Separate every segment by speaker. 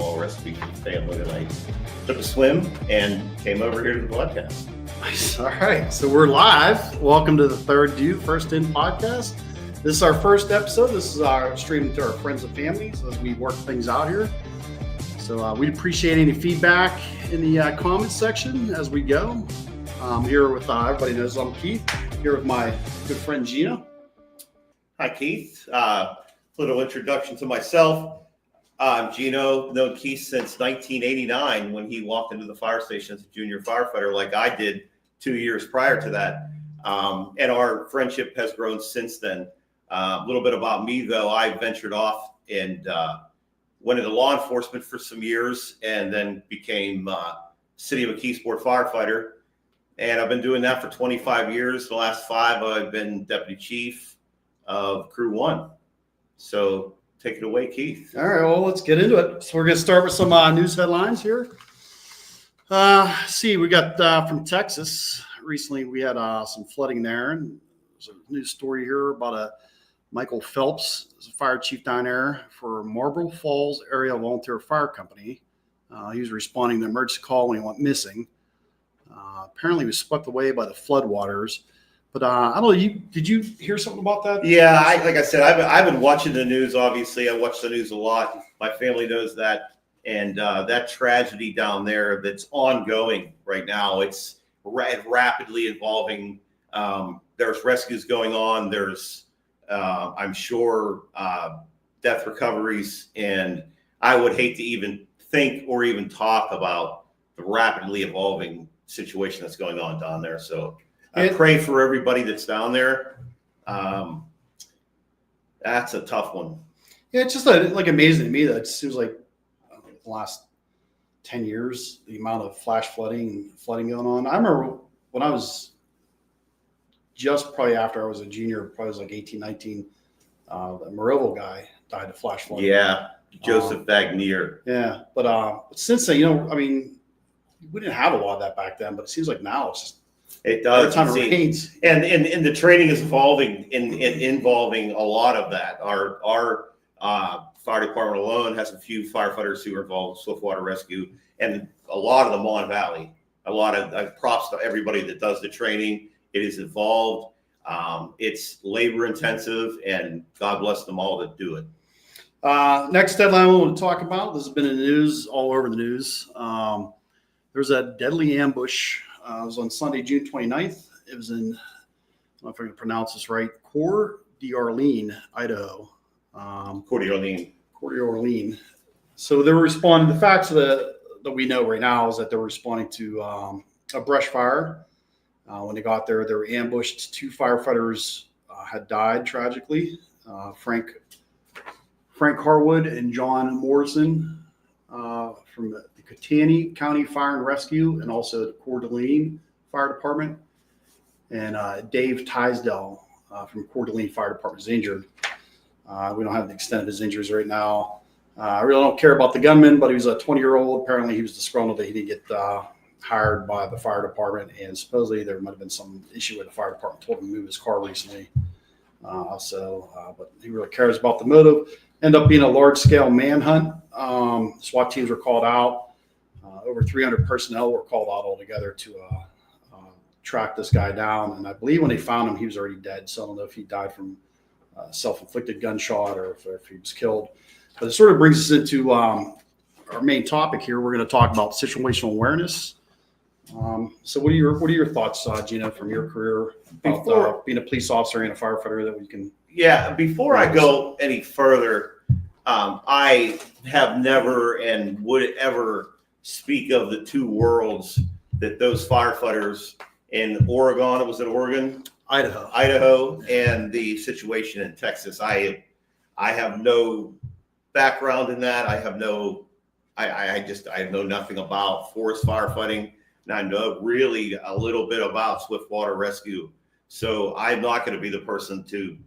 Speaker 1: football recipe for the family tonight. Took a swim and came over here to the podcast.
Speaker 2: Nice. All right. So we're live. Welcome to the Third Due First In podcast. This is our first episode. This is our stream to our friends and families as we work things out here. So we'd appreciate any feedback in the comments section as we go. I'm here with, everybody knows I'm Keith, here with my good friend Geno.
Speaker 1: Hi, Keith. Little introduction to myself. I'm Geno, known Keith since 1989 when he walked into the fire station as a junior firefighter like I did 2 years prior to that. And our friendship has grown since then. A little bit about me, though. I ventured off and went into law enforcement for some years and then became City of McKeesport firefighter. And I've been doing that for 25 years. The last 5, I've been deputy chief of Crew 1. So take it away, Keith.
Speaker 2: All right, well, let's get into it. So we're going to start with some news headlines here. We got from Texas. Recently, we had some flooding there. And there's a news story here about Michael Phelps, is a fire chief down there for Marble Falls Area Volunteer Fire Company. He was responding to an emergency call when he went missing. Apparently, he was swept away by the floodwaters. But I don't know, did you hear something about that?
Speaker 1: Yeah, like I said, I've been watching the news. Obviously, I watch the news a lot. My family knows that. And that tragedy down there that's ongoing right now, it's rapidly evolving. There's rescues going on. There's, I'm sure, death recoveries. And I would hate to even think or even talk about the rapidly evolving situation that's going on down there. So I pray for everybody that's down there. That's a tough one.
Speaker 2: Yeah, it's just amazing to me that it seems like the last 10 years, the amount of flash flooding going on. I remember when I was just probably after I was a junior, probably was like 18, 19, the Morello guy died of flash flooding.
Speaker 1: Yeah, Joseph Bagnier.
Speaker 2: Yeah, but since then, we didn't have a lot of that back then, but it seems like now it's just,
Speaker 1: it does.
Speaker 2: Every time it rains.
Speaker 1: And the training is evolving involving a lot of that. Our fire department alone has a few firefighters who are involved in swiftwater rescue, and a lot of the Mon Valley. A lot of props to everybody that does the training. It is involved. It's labor intensive, and God bless them all that do it.
Speaker 2: Next deadline we want to talk about. This has been in the news, all over the news. There's a deadly ambush. It was on Sunday, June 29th. It was in, I don't know if I can pronounce this right, Coeur d'Alene, Idaho.
Speaker 1: Coeur
Speaker 2: d'Alene. So they were responding, the facts that we know right now is that they were responding to a brush fire. When they got there, they were ambushed. 2 firefighters had died tragically. Frank Harwood and John Morrison from the Catani County Fire and Rescue, and also the Coeur d'Alene Fire Department, and Dave Tisdale from Coeur d'Alene Fire Department is injured. We don't have the extent of his injuries right now. I really don't care about the gunman, but he was a 20-year-old. Apparently, he was disgruntled that he didn't get hired by the fire department, and supposedly there might have been some issue with the fire department. Told him to move his car recently. But he really cares about the motive. Ended up being a large-scale manhunt. SWAT teams were called out. Over 300 personnel were called out altogether to track this guy down. And I believe when they found him, he was already dead. So I don't know if he died from self-inflicted gunshot or if he was killed. But it sort of brings us into our main topic here. We're going to talk about situational awareness. So what are your thoughts, Geno, from your career about being a police officer and a firefighter that we can?
Speaker 1: Yeah, before I go any further, I have never and would ever speak of the two worlds that those firefighters in Oregon, it was in Oregon? Idaho, and the situation in Texas. I have no background in that. I know nothing about forest firefighting, and I know really a little bit about swiftwater rescue. So I'm not going to be the person to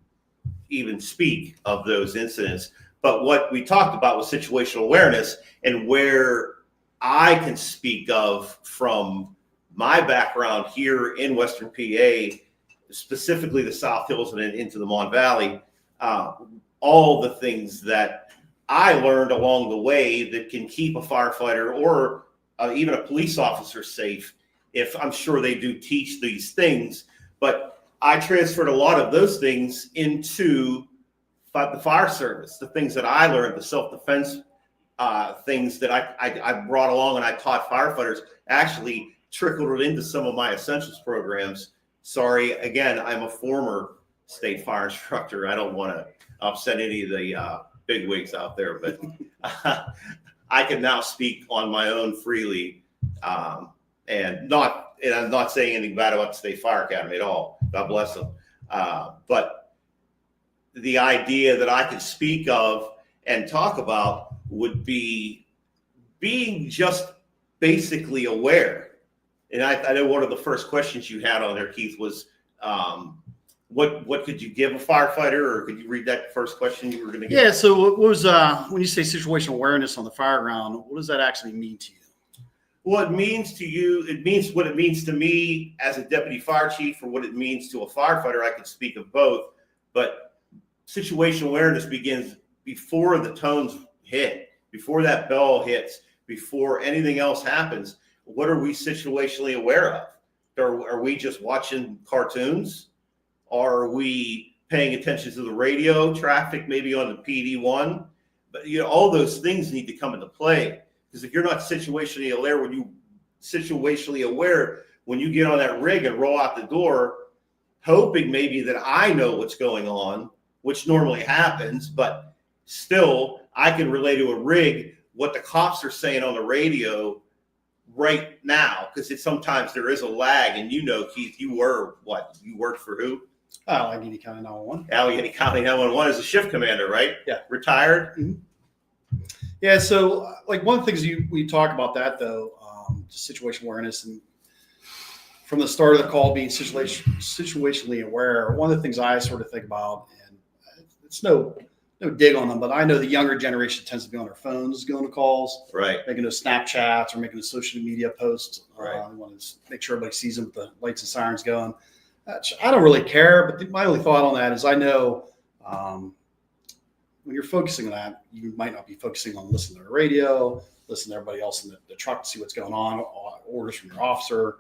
Speaker 1: even speak of those incidents. But what we talked about was situational awareness, and where I can speak of from my background here in Western PA, specifically the South Hills and into the Mon Valley, all the things that I learned along the way that can keep a firefighter or even a police officer safe. If I'm sure they do teach these things, but I transferred a lot of those things into the fire service, the things that I learned, the self-defense things that I brought along and I taught firefighters, actually trickled it into some of my essentials programs. Sorry, again, I'm a former state fire instructor. I don't want to upset any of the big wigs out there, but I can now speak on my own freely, and I'm not saying anything bad about the State Fire Academy at all. God bless them. But the idea that I could speak of and talk about would be being just basically aware. And I know one of the first questions you had on there, Keith, was what could you give a firefighter, or could you read that first question you were going to give?
Speaker 2: Yeah. So what was when you say situational awareness on the fireground, what does that actually mean to you?
Speaker 1: Well, it means to you, it means what it means to me as a deputy fire chief, or what it means to a firefighter. I could speak of both, but situational awareness begins before the tones hit, before that bell hits, before anything else happens. What are we situationally aware of? Are we just watching cartoons? Are we paying attention to the radio traffic, maybe on the PD1? But all those things need to come into play, because if you're not situationally aware when you get on that rig and roll out the door, hoping maybe that I know what's going on, which normally happens, but still I can relay to a rig what the cops are saying on the radio right now, because sometimes there is a lag. And Keith, you worked for who?
Speaker 2: Allegheny County 911.
Speaker 1: Allegheny County 911 is a shift commander, right?
Speaker 2: Yeah.
Speaker 1: Retired?
Speaker 2: Mm-hmm. Yeah. So like one of the things we talk about that though, just situational awareness, and from the start of the call being situationally aware, one of the things I sort of think about, and it's no dig on them, but I know the younger generation tends to be on their phones going to calls,
Speaker 1: right?
Speaker 2: Making those Snapchats or making a social media post.
Speaker 1: Right.
Speaker 2: They want to make sure everybody sees them with the lights and sirens going. I don't really care, but my only thought on that is I know when you're focusing on that, you might not be focusing on listening to the radio, listening to everybody else in the truck to see what's going on, orders from your officer.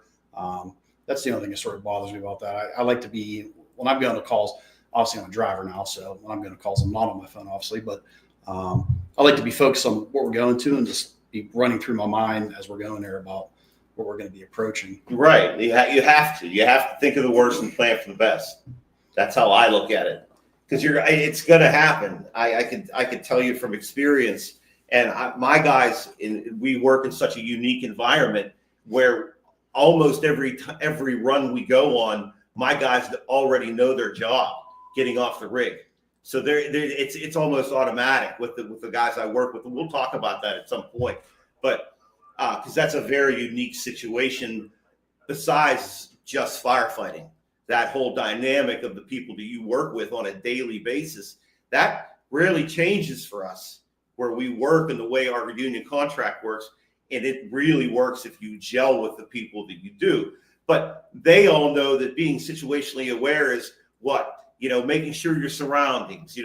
Speaker 2: That's the only thing that sort of bothers me about that. I like to be, when I'm going to calls, obviously I'm a driver now, so when I'm going to calls, I'm not on my phone, obviously, but I like to be focused on what we're going to and just be running through my mind as we're going there about what we're going to be approaching.
Speaker 1: Right. You have to think of the worst and plan for the best. That's how I look at it, because it's going to happen. I could tell you from experience, and my guys, we work in such a unique environment where almost every run we go on, my guys already know their job getting off the rig. So it's almost automatic with the guys I work with. And we'll talk about that at some point, but because that's a very unique situation besides just firefighting. That whole dynamic of the people that you work with on a daily basis, that really changes for us where we work and the way our union contract works. And it really works if you gel with the people that you do. But they all know that being situationally aware is making sure your surroundings,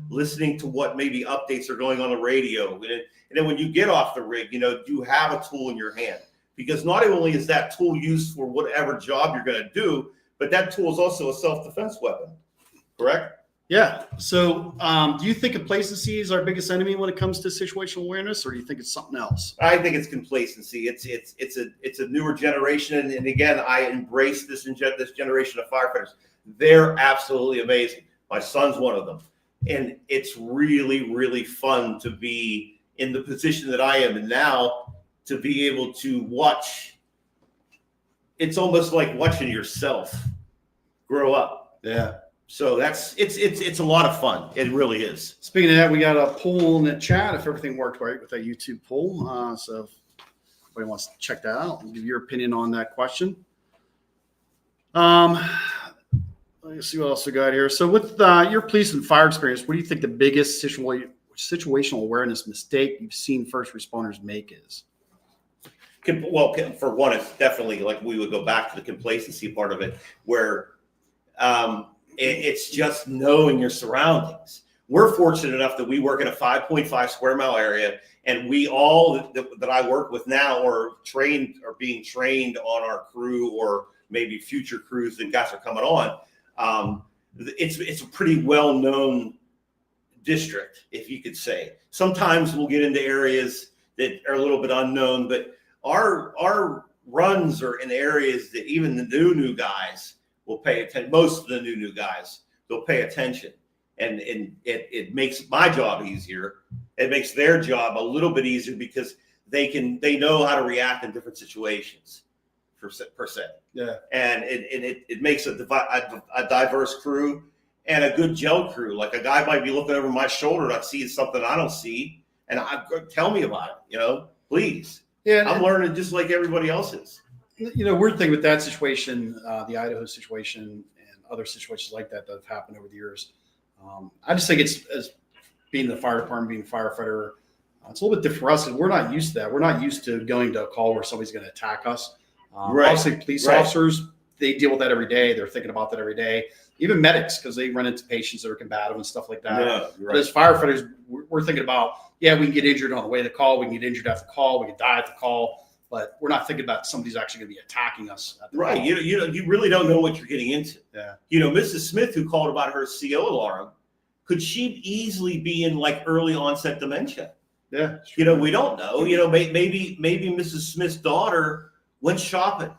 Speaker 1: listening to what maybe updates are going on the radio. And then when you get off the rig, you have a tool in your hand, because not only is that tool used for whatever job you're going to do, but that tool is also a self-defense weapon. Correct?
Speaker 2: Yeah. So do you think complacency is our biggest enemy when it comes to situational awareness, or do you think it's something else?
Speaker 1: I think it's complacency. It's a newer generation. And again, I embrace this generation of firefighters. They're absolutely amazing. My son's one of them. And it's really, really fun to be in the position that I am in now, to be able to watch. It's almost like watching yourself grow up.
Speaker 2: Yeah.
Speaker 1: So it's a lot of fun. It really is.
Speaker 2: Speaking of that, we got a poll in the chat if everything worked right with that YouTube poll. So if anybody wants to check that out and give your opinion on that question. Let's see what else we got here. So with your police and fire experience, what do you think the biggest situational awareness mistake you've seen first responders make is?
Speaker 1: Well, for one, it's definitely like we would go back to the complacency part of it, where it's just knowing your surroundings. we're fortunate enough that we work in a 5.5 square mile area, and we all that I work with now are being trained on our crew, or maybe future crews that guys are coming on. It's a pretty well-known district, if you could say. Sometimes we'll get into areas that are a little bit unknown, but our runs are in areas that even the new guys will pay attention. Most of the new guys, they'll pay attention, and it makes my job easier. It makes their job a little bit easier because they know how to react in different situations, per se.
Speaker 2: Yeah.
Speaker 1: And it makes a diverse crew and a good gel crew. Like, a guy might be looking over my shoulder, not seeing something I don't see, and tell me about it, please.
Speaker 2: Yeah.
Speaker 1: I'm learning just like everybody else is.
Speaker 2: Weird thing with that situation, the Idaho situation and other situations like that have happened over the years. I just think it's, as being the fire department, being a firefighter, it's a little bit different for us, because we're not used to that. We're not used to going to a call where somebody's going to attack us.
Speaker 1: Right.
Speaker 2: Obviously, police officers, they deal with that every day. They're thinking about that every day. Even medics, because they run into patients that are combative and stuff like that.
Speaker 1: Yeah, right.
Speaker 2: But as firefighters, we're thinking about, we can get injured on the way to the call. We can get injured after the call. We can die at the call. But we're not thinking about somebody's actually going to be attacking us. At the
Speaker 1: Right.
Speaker 2: call.
Speaker 1: You really don't know what you're getting into.
Speaker 2: Yeah.
Speaker 1: Mrs. Smith, who called about her CO alarm, could she easily be in like early onset dementia?
Speaker 2: Yeah.
Speaker 1: We don't know. Maybe Mrs. Smith's daughter went shopping,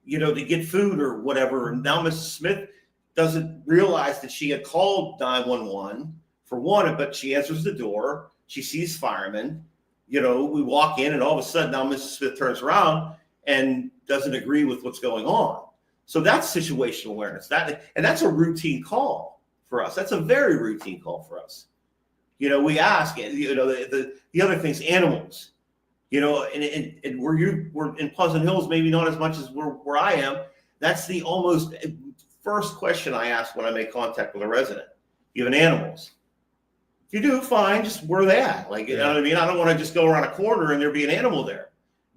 Speaker 1: to get food or whatever. And now Mrs. Smith doesn't realize that she had called 911 for one, but she answers the door. She sees firemen. We walk in, and all of a sudden now Mrs. Smith turns around and doesn't agree with what's going on. So that's situational awareness. And that's a routine call for us. That's a very routine call for us. We ask, the other things, animals, and we're in Pleasant Hills, maybe not as much as where I am. That's the almost first question I ask when I make contact with a resident. You have animals? If you do, fine. Just where are they at? Like, you know what I mean? I don't want to just go around a corner and there be an animal there,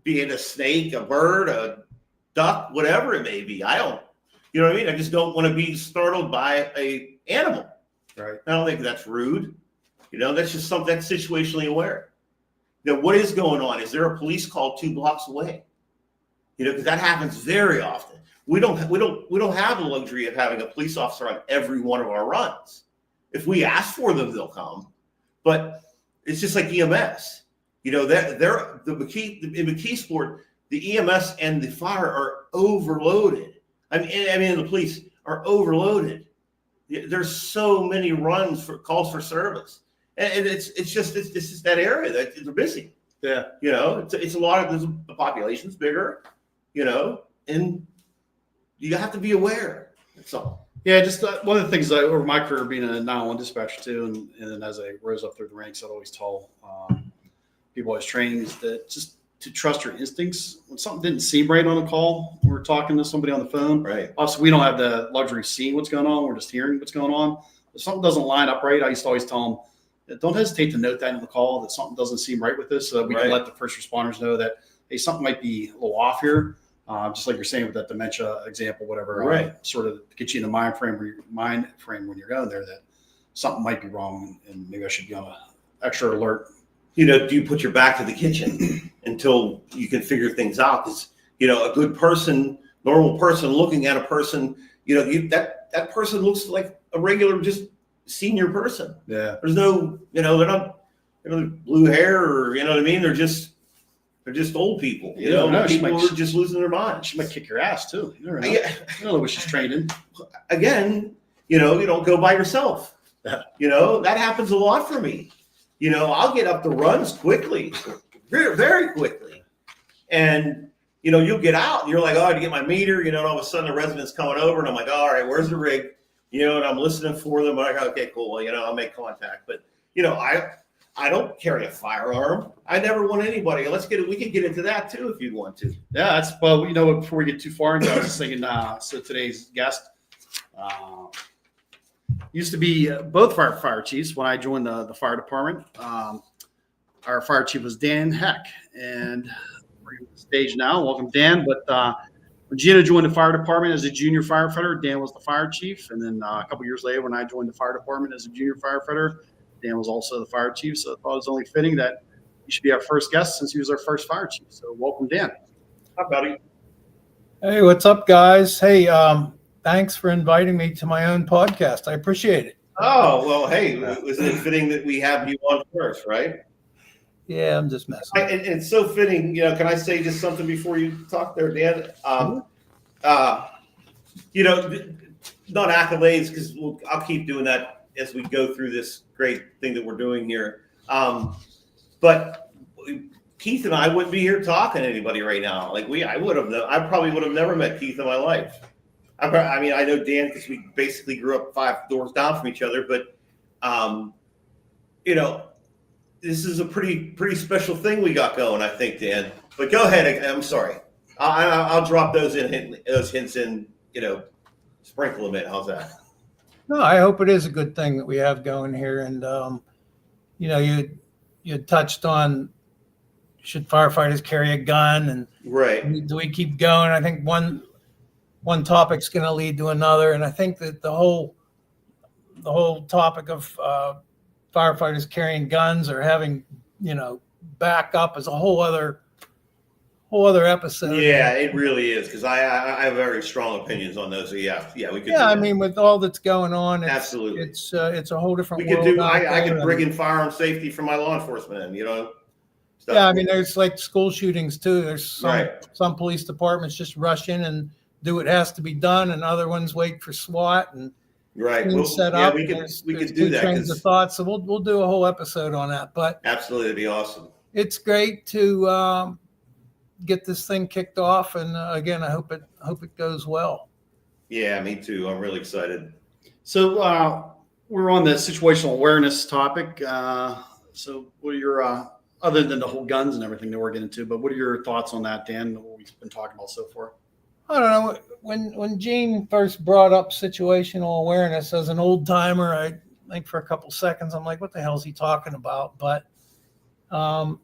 Speaker 1: be it a snake, a bird, a duck, whatever it may be. I don't, you know what I mean? I just don't want to be startled by a animal.
Speaker 2: Right.
Speaker 1: I don't think that's rude. That's just something that's situationally aware. What is going on? Is there a police call 2 blocks away? Because that happens very often. We don't have the luxury of having a police officer on every one of our runs. If we ask for them, they'll come. But it's just like EMS. In McKeesport, the EMS and the fire are overloaded. I mean, the police are overloaded. There's so many runs for calls for service, and it's just that area that they're busy.
Speaker 2: Yeah.
Speaker 1: It's a lot of the population's bigger, and you have to be aware. That's all.
Speaker 2: Yeah, just one of the things over my career being a 911 dispatcher too, and then as I rose up through the ranks, I'd always tell people I was training is that just to trust your instincts. When something didn't seem right on a call, we're talking to somebody on the phone.
Speaker 1: Right.
Speaker 2: Also, we don't have the luxury of seeing what's going on. We're just hearing what's going on. If something doesn't line up right, I used to always tell them, don't hesitate to note that in the call that something doesn't seem right with this, so that we can let the first responders know that, hey, something might be a little off here. Just like you're saying with that dementia example, whatever,
Speaker 1: right.
Speaker 2: Sort of get you in the mind frame when you're going there that something might be wrong and maybe I should be on an extra alert.
Speaker 1: Do you put your back to the kitchen until you can figure things out? Because, a good person, normal person looking at a person, that person looks like a regular, just senior person.
Speaker 2: Yeah.
Speaker 1: There's no, they're not, blue hair or, you know what I mean? They're just old people, people who are just losing their minds.
Speaker 2: She might kick your ass too. You never know.
Speaker 1: Yeah.
Speaker 2: You don't know what she's trained in.
Speaker 1: Again, you don't go by yourself. That happens a lot for me. I'll get up the runs quickly, very, very quickly. And, you'll get out and you're like, oh, I had to get my meter, and all of a sudden the resident's coming over and I'm like, all right, where's the rig? And I'm listening for them. I'm like, okay, cool. I'll make contact. But, I don't carry a firearm. I never want anybody. We can get into that too if you want to.
Speaker 2: Yeah, that's, well, before we get too far into it, I was just thinking, so today's guest used to be both fire chiefs when I joined the fire department. Our fire chief was Dan Haeck, and we're on the stage now. Welcome, Dan. But When Geno joined the fire department as a junior firefighter, Dan was the fire chief. And then a couple years later, when I joined the fire department as a junior firefighter, Dan was also the fire chief. So I thought it was only fitting that he should be our first guest since he was our first fire chief. So welcome, Dan. Hi, buddy.
Speaker 3: Hey, what's up, guys? Hey, thanks for inviting me to my own podcast. I appreciate it.
Speaker 1: Oh, well, hey, wasn't it fitting that we have you on first, right?
Speaker 3: Yeah, I'm just messing.
Speaker 1: And it's so fitting, can I say just something before you talk there, Dan? Not accolades, because I'll keep doing that as we go through this great thing that we're doing here. But Keith and I wouldn't be here talking to anybody right now. I probably would have never met Keith in my life. I know Dan because we basically grew up 5 doors down from each other, but this is a pretty special thing we got going, I think, Dan. But go ahead. I'm sorry. I'll drop those hints in. Sprinkle them in. How's that?
Speaker 3: No, I hope it is a good thing that we have going here. And you touched on, should firefighters carry a gun, and
Speaker 1: right?
Speaker 3: Do we keep going? I think one topic's going to lead to another, and I think that the whole topic of firefighters carrying guns or having backup is a whole other episode.
Speaker 1: Yeah, it really is, because I have very strong opinions on those. So yeah, we could.
Speaker 3: Yeah, I mean, with all that's going on,
Speaker 1: absolutely,
Speaker 3: it's a whole different.
Speaker 1: We could
Speaker 3: world
Speaker 1: do. I could bring in firearm safety for my law enforcement, and stuff.
Speaker 3: Yeah, I mean, there's like school shootings too. There's some police departments just rush in and do what has to be done, and other ones wait for SWAT and set up.
Speaker 1: We could do that.
Speaker 3: Trains of thought. So we'll do a whole episode on that. But
Speaker 1: absolutely, it'd be awesome.
Speaker 3: It's great to get this thing kicked off, and again, I hope it goes well.
Speaker 1: Yeah, me too. I'm really excited.
Speaker 2: So we're on the situational awareness topic. So what are your other than the whole guns and everything that we're getting into, but what are your thoughts on that, Dan? What we've been talking about so far?
Speaker 3: I don't know. When Gene first brought up situational awareness, as an old timer, I think for a couple seconds I'm like, what the hell is he talking about? But as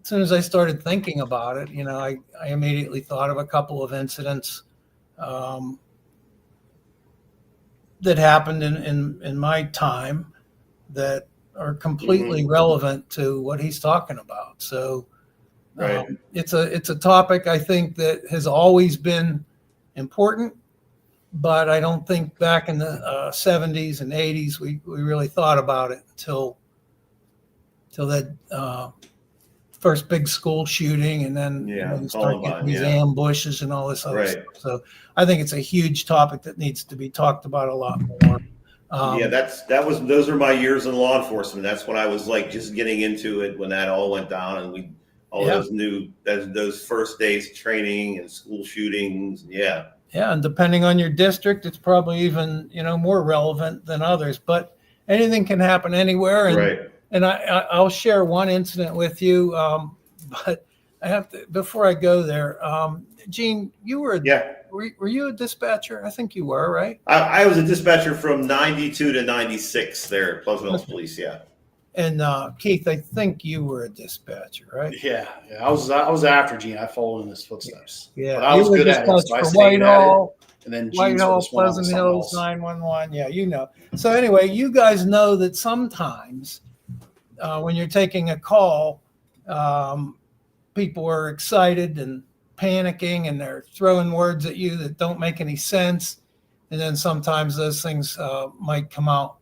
Speaker 3: soon as I started thinking about it, I immediately thought of a couple of incidents that happened in my time that are completely relevant to what he's talking about. So it's a topic I think that has always been important, but I don't think back in the 70s and 80s we really thought about it until that first big school shooting, and then you start getting these ambushes and all this other stuff. So I think it's a huge topic that needs to be talked about a lot more.
Speaker 1: Those are my years in law enforcement. That's when I was just getting into it, when that all went down, and those first days of training and school shootings. Yeah,
Speaker 3: and depending on your district, it's probably even more relevant than others. But anything can happen anywhere, and I'll share one incident with you. But I have to, before I go there, Gene, you were were you a dispatcher? I think you were, right?
Speaker 1: I was a dispatcher from 92 to 96 there at Pleasant Hills Police. Yeah.
Speaker 3: And Keith, I think you were a dispatcher, right?
Speaker 2: Yeah. I was after Gene. I followed in his footsteps.
Speaker 3: Yeah,
Speaker 2: but I was good at it. So I stayed at it. And then
Speaker 3: Whitehall, Pleasant Hills, 911. Yeah, So anyway, you guys know that sometimes when you're taking a call, people are excited and panicking, and they're throwing words at you that don't make any sense. And then sometimes those things might come out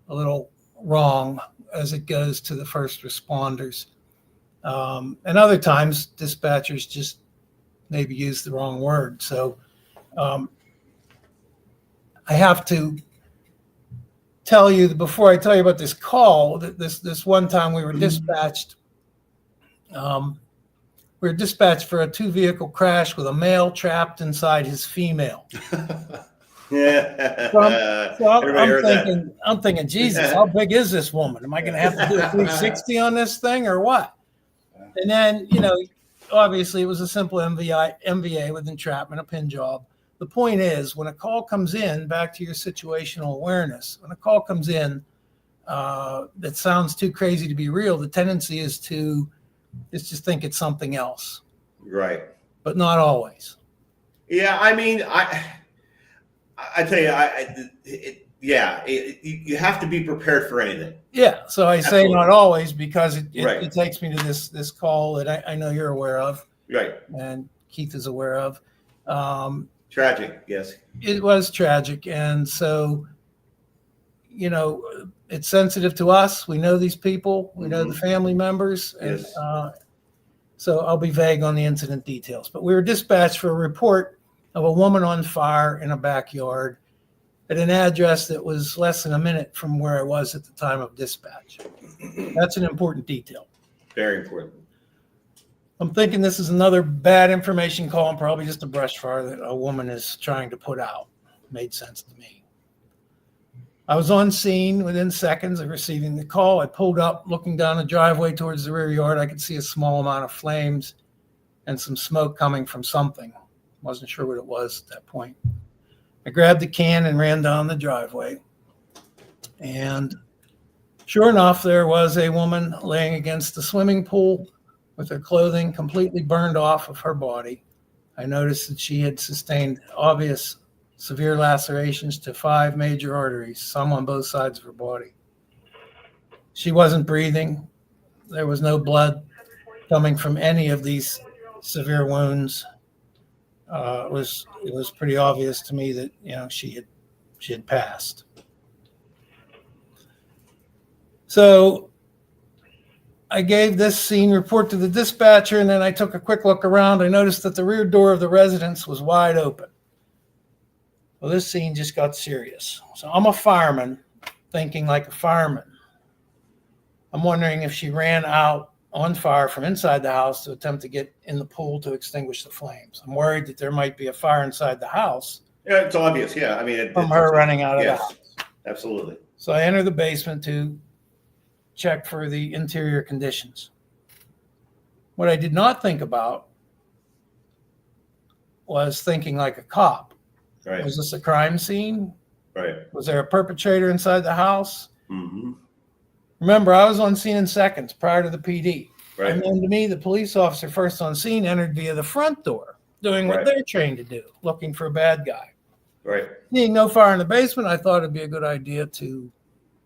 Speaker 3: a little wrong as it goes to the first responders. And other times dispatchers just maybe use the wrong word. So I have to tell you, before I tell you about this call, that this one time we were dispatched. We were dispatched for a 2-vehicle crash with a male trapped inside his female.
Speaker 1: Yeah.
Speaker 3: So I'm thinking, Jesus, how big is this woman? Am I going to have to do a 360 on this thing or what? And then, obviously it was a simple MVA with entrapment, a pin job. The point is, when a call comes in, back to your situational awareness, when a call comes in that sounds too crazy to be real, the tendency is to just think it's something else.
Speaker 1: Right.
Speaker 3: But not always.
Speaker 1: Yeah, I mean, I tell you, you have to be prepared for anything.
Speaker 3: Yeah. So I say
Speaker 1: Absolutely.
Speaker 3: not always because
Speaker 1: Right.
Speaker 3: it takes me to this call that I know you're aware of
Speaker 1: Right.
Speaker 3: and Keith is aware of.
Speaker 1: Tragic. Yes.
Speaker 3: It was tragic. And so, it's sensitive to us. We know these people, we know the family members. And
Speaker 1: Yes.
Speaker 3: so I'll be vague on the incident details. But we were dispatched for a report of a woman on fire in a backyard at an address that was less than a minute from where I was at the time of dispatch. That's an important detail.
Speaker 1: Very important.
Speaker 3: I'm thinking this is another bad information call and probably just a brush fire that a woman is trying to put out. Made sense to me. I was on scene within seconds of receiving the call. I pulled up, looking down the driveway towards the rear yard. I could see a small amount of flames and some smoke coming from something. Wasn't sure what it was at that point. I grabbed the can and ran down the driveway. And sure enough, there was a woman laying against the swimming pool with her clothing completely burned off of her body. I noticed that she had sustained obvious severe lacerations to 5 major arteries, some on both sides of her body. She wasn't breathing. There was no blood coming from any of these severe wounds. It was pretty obvious to me that she had passed. So I gave this scene report to the dispatcher, and then I took a quick look around. I noticed that the rear door of the residence was wide open. Well, this scene just got serious. So I'm a fireman, thinking like a fireman. I'm wondering if she ran out on fire from inside the house to attempt to get in the pool to extinguish the flames. I'm worried that there might be a fire inside the house.
Speaker 1: Yeah, it's obvious. Yeah, I mean,
Speaker 3: from her running out of the house.
Speaker 1: Absolutely.
Speaker 3: So I enter the basement to check for the interior conditions. What I did not think about was thinking like a cop.
Speaker 1: Right.
Speaker 3: Was this a crime scene?
Speaker 1: Right.
Speaker 3: Was there a perpetrator inside the house?
Speaker 1: Mm-hmm.
Speaker 3: Remember, I was on scene in seconds prior to the PD.
Speaker 1: Right.
Speaker 3: And then to me, the police officer first on scene entered via the front door, doing what they're trained to do, looking for a bad guy.
Speaker 1: Right.
Speaker 3: Seeing no fire in the basement, I thought it'd be a good idea to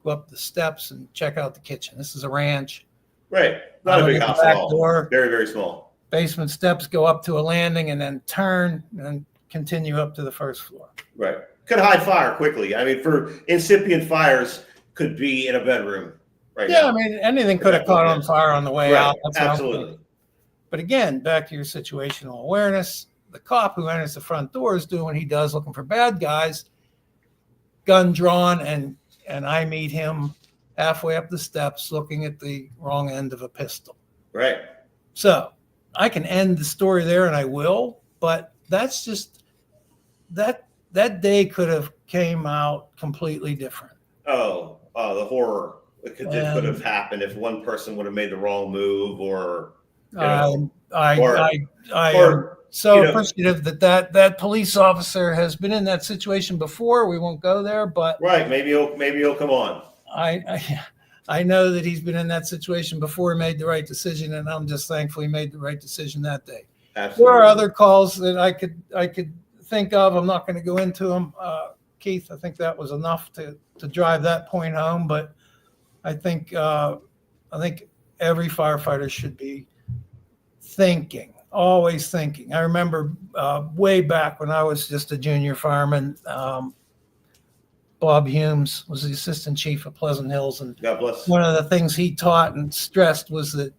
Speaker 3: go up the steps and check out the kitchen. This is a ranch.
Speaker 1: Right. Not a big house at all.
Speaker 3: Door.
Speaker 1: Very, very small.
Speaker 3: Basement steps go up to a landing and then turn and continue up to the first floor.
Speaker 1: Right. Could hide fire quickly. I mean, for incipient fires, could be in a bedroom right now.
Speaker 3: Yeah, I mean, anything could have caught on fire on the way out. That's
Speaker 1: absolutely.
Speaker 3: But again, back to your situational awareness, the cop who enters the front door is doing what he does, looking for bad guys, gun drawn, and I meet him halfway up the steps looking at the wrong end of a pistol.
Speaker 1: Right.
Speaker 3: So I can end the story there, and I will, but that's just that day could have came out completely different.
Speaker 1: Oh, the horror that could have happened if one person would have made the wrong move, or
Speaker 3: I'm so appreciative that police officer has been in that situation before. We won't go there, but
Speaker 1: maybe he'll come on.
Speaker 3: I know that he's been in that situation before, made the right decision, and I'm just thankful he made the right decision that day.
Speaker 1: Absolutely.
Speaker 3: There are other calls that I could think of. I'm not going to go into them. Keith, I think that was enough to drive that point home. But I think every firefighter should be thinking, always thinking. I remember way back when I was just a junior fireman, Bob Humes was the assistant chief of Pleasant Hills. And
Speaker 1: God bless.
Speaker 3: One of the things he taught and stressed was that,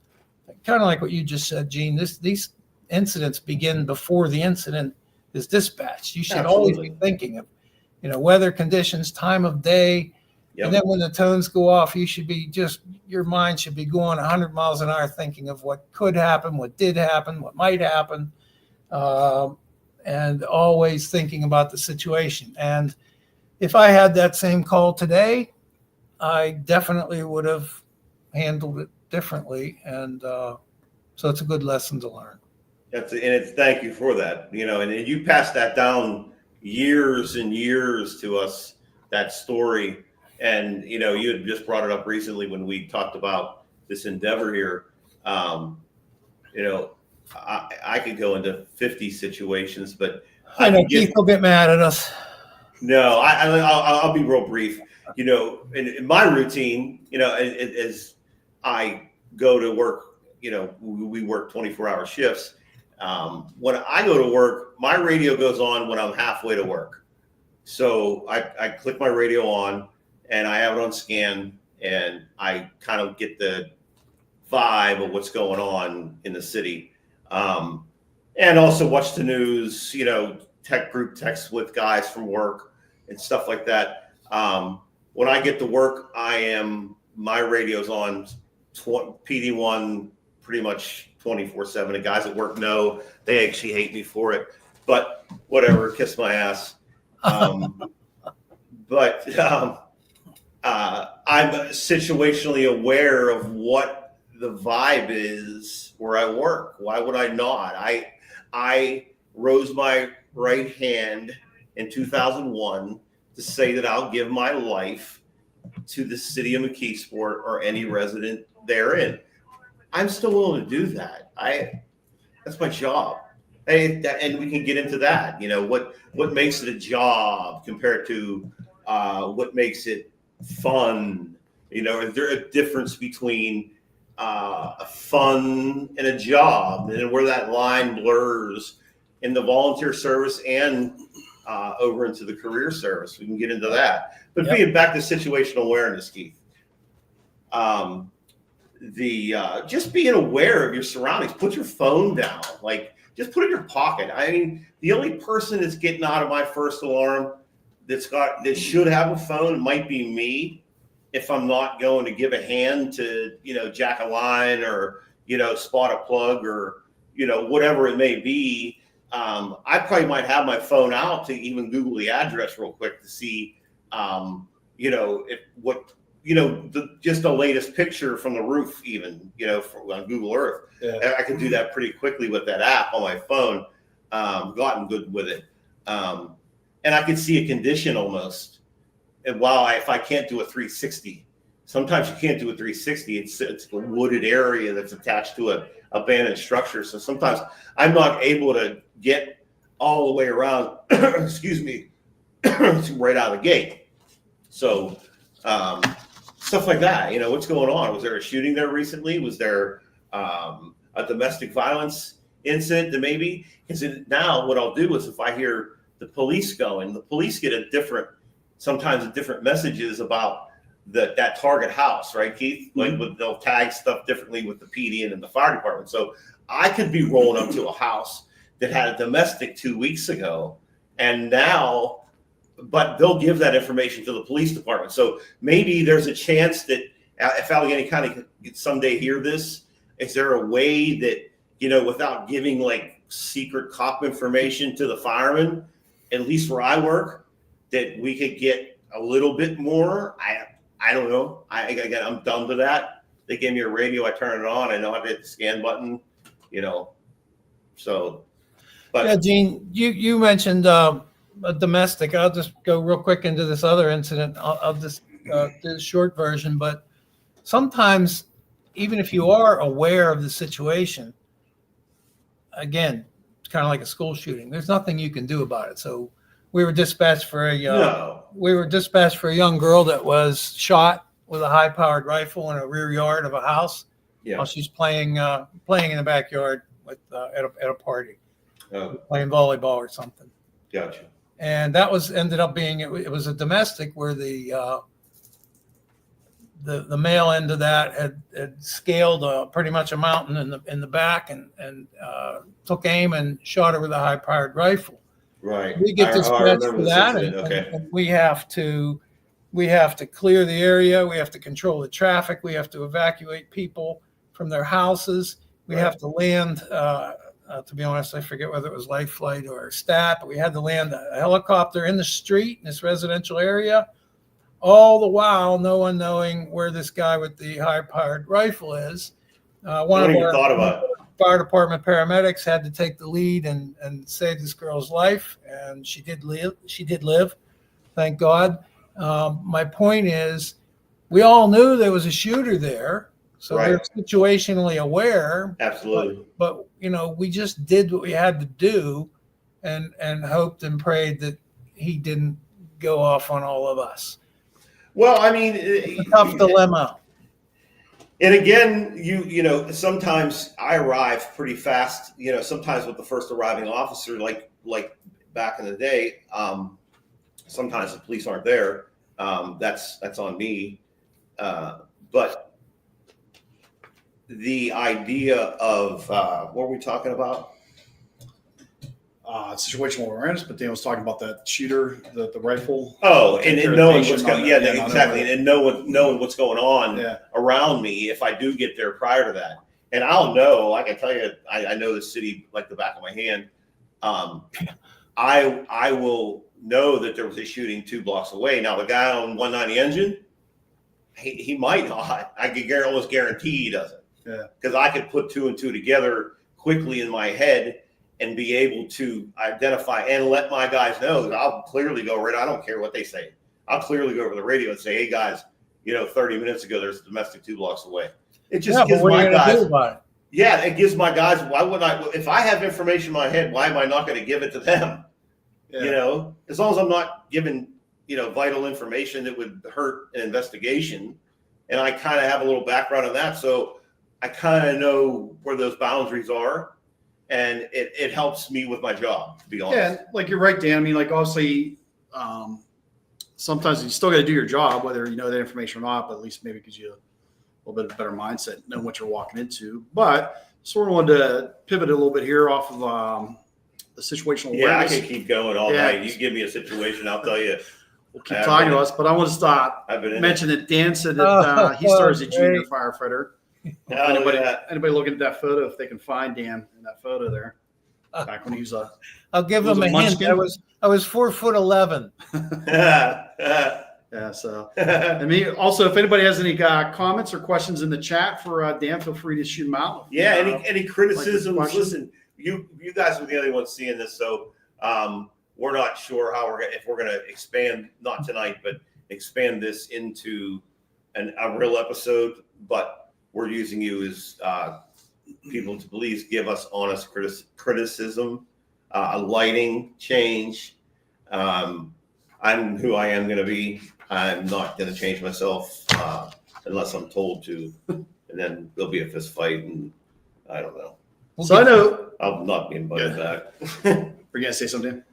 Speaker 3: kind of like what you just said, Gene, these incidents begin before the incident is dispatched. You should always be thinking of, weather conditions, time of day. Yep. And then when the tones go off, you should be your mind should be going 100 miles an hour thinking of what could happen, what did happen, what might happen, and always thinking about the situation. And if I had that same call today, I definitely would have handled it differently. And so it's a good lesson to learn.
Speaker 1: Thank you for that. And you passed that down years and years to us, that story. And, you had just brought it up recently when we talked about this endeavor here. I could go into 50 situations, but
Speaker 3: I know Keith will get mad at us.
Speaker 1: No, I'll be real brief. In my routine, as I go to work, we work 24-hour shifts. When I go to work, my radio goes on when I'm halfway to work. So I click my radio on and I have it on scan, and I kind of get the vibe of what's going on in the city. And also watch the news, tech group texts with guys from work and stuff like that. When I get to work, my radio's on PD1 pretty much 24/7. The guys at work know, they actually hate me for it, but whatever, kiss my ass. But I'm situationally aware of what the vibe is where I work. Why would I not? I rose my right hand in 2001 to say that I'll give my life to the city of McKeesport or any resident therein. I'm still willing to do that. That's my job. And we can get into that. What makes it a job compared to what makes it fun? Is there a difference between a fun and a job, and where that line blurs in the volunteer service and over into the career service? We can get into that. But being back to situational awareness, Keith, just being aware of your surroundings. Put your phone down. Just put it in your pocket. I mean, the only person that's getting out of my first alarm that should have a phone might be me, if I'm not going to give a hand to, jack a line or, spot a plug or, whatever it may be. I probably might have my phone out to even Google the address real quick to see, just the latest picture from the roof, even, on Google Earth. Yeah. I can do that pretty quickly with that app on my phone. Gotten good with it. And I can see a condition almost. And if I can't do a 360, sometimes you can't do a 360. It's a wooded area that's attached to a abandoned structure. So sometimes I'm not able to get all the way around, excuse me, right out of the gate. So stuff like that, what's going on? Was there a shooting there recently? Was there a domestic violence incident that maybe? Because now what I'll do is, if I hear the police going, the police get sometimes different messages about that target house, right, Keith? They'll tag stuff differently with the PD and the fire department. So I could be rolling up to a house that had a domestic 2 weeks ago, and now, but they'll give that information to the police department. So maybe there's a chance that if Allegheny County could someday hear this, is there a way that, without giving secret cop information to the firemen, at least where I work, that we could get a little bit more? I don't know. I'm dumb to that. They gave me a radio. I turn it on. I know how to hit the scan button, so. But
Speaker 3: yeah, Gene, you mentioned a domestic. I'll just go real quick into this other incident. I'll just do the short version. But sometimes, even if you are aware of the situation, again, it's kind of like a school shooting. There's nothing you can do about it. So we were dispatched for a young girl that was shot with a high-powered rifle in a rear yard of a house while she's playing in the backyard at a party, playing volleyball or something.
Speaker 1: Gotcha.
Speaker 3: And that ended up being it was a domestic where the male end of that had scaled pretty much a mountain in the back and took aim and shot her with a high-powered rifle.
Speaker 1: Right.
Speaker 3: We get dispatched for that, and we have to clear the area. We have to control the traffic. We have to evacuate people from their houses. We have to land. To be honest, I forget whether it was Life Flight or Stat, but we had to land a helicopter in the street in this residential area. All the while, no one knowing where this guy with the high-powered rifle is. One of our fire department paramedics had to take the lead and save this girl's life, and she did live, thank God. My point is, we all knew there was a shooter there, so they're situationally aware.
Speaker 1: Absolutely.
Speaker 3: But we just did what we had to do and hoped and prayed that he didn't go off on all of us.
Speaker 1: Well, I mean,
Speaker 3: It's a tough dilemma.
Speaker 1: and again, you know, sometimes I arrive pretty fast. You know, sometimes with the first arriving officer, like back in the day, sometimes the police aren't there. That's on me. But the idea of what were we talking about?
Speaker 2: Situational awareness, but Dan was talking about that shooter, the rifle.
Speaker 1: Oh, and knowing what's going, yeah,
Speaker 2: yeah,
Speaker 1: exactly, and knowing what's going on
Speaker 2: Yeah.
Speaker 1: around me if I do get there prior to that, and I'll know. I can tell you, I know the city like the back of my hand. I will know that there was a shooting 2 blocks away. Now the guy on 190 engine, he might not. I could almost guarantee he doesn't.
Speaker 2: Yeah,
Speaker 1: because I could put 2 and 2 together quickly in my head and be able to identify and let my guys know that I'll clearly go right. I don't care what they say. I'll clearly go over the radio and say, "Hey guys, you know, 30 minutes ago there's a domestic 2 blocks away." It just gives my guys. Yeah, it gives my guys. Why would I? If I have information in my head, why am I not going to give it to them?
Speaker 2: yeah.
Speaker 1: You know, as long as I'm not giving, you know, vital information that would hurt an investigation, and I kind of have a little background on that, so I kind of know where those boundaries are. And it helps me with my job, to be honest.
Speaker 2: Yeah, like you're right, Dan. I mean, like obviously, sometimes you still got to do your job, whether you know that information or not. But at least maybe it gives you a little bit of a better mindset, know what you're walking into. But sort of wanted to pivot a little bit here off of the situational awareness.
Speaker 1: Yeah, I can keep going all night. You give me a situation, I'll tell you.
Speaker 2: We'll keep talking to us, but I want to stop. Mention that Dan said that he started as a junior firefighter. Anybody looking at that photo, if they can find Dan in that photo there, back when he was
Speaker 3: I'll give him a hint. I was 4'11".
Speaker 2: Yeah. So, I mean, also, if anybody has any comments or questions in the chat for Dan, feel free to shoot them out.
Speaker 1: Yeah. Any criticisms? Like listen, you guys are the only ones seeing this, so we're not sure how if we're gonna expand, not tonight, but expand this into a real episode, but. We're using you as people to please give us honest criticism, a lighting change. I'm who I am going to be. I'm not going to change myself unless I'm told to. And then there'll be a fist fight, and I don't know.
Speaker 2: I know
Speaker 1: I'll not be invited back.
Speaker 2: We're going to say something?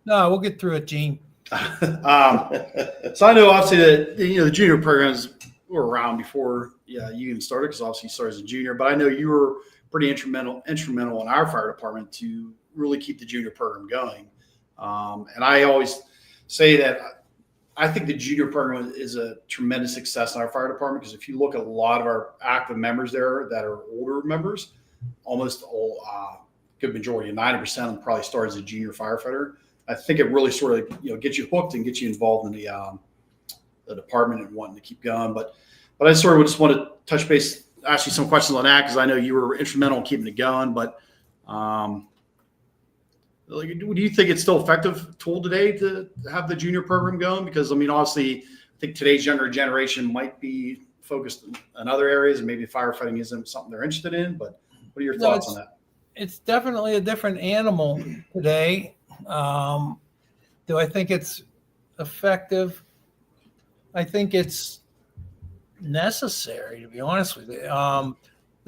Speaker 3: No, we'll get through it, Gene.
Speaker 2: So I know obviously that the junior programs were around before you even started, because obviously you started as a junior, but I know you were pretty instrumental in our fire department to really keep the junior program going. And I always say that I think the junior program is a tremendous success in our fire department, because if you look at a lot of our active members there that are older members, almost all, good majority, 90% of them probably started as a junior firefighter. I think it really sort of gets you hooked and gets you involved in the department and wanting to keep going. But I sort of just want to touch base, ask you some questions on that, because I know you were instrumental in keeping it going. But do you think it's still effective tool today to have the junior program going? Because I mean, obviously, I think today's younger generation might be focused in other areas, and maybe firefighting isn't something they're interested in. But what are your thoughts on that?
Speaker 3: It's definitely a different animal today. Do I think it's effective? I think it's necessary, to be honest with you.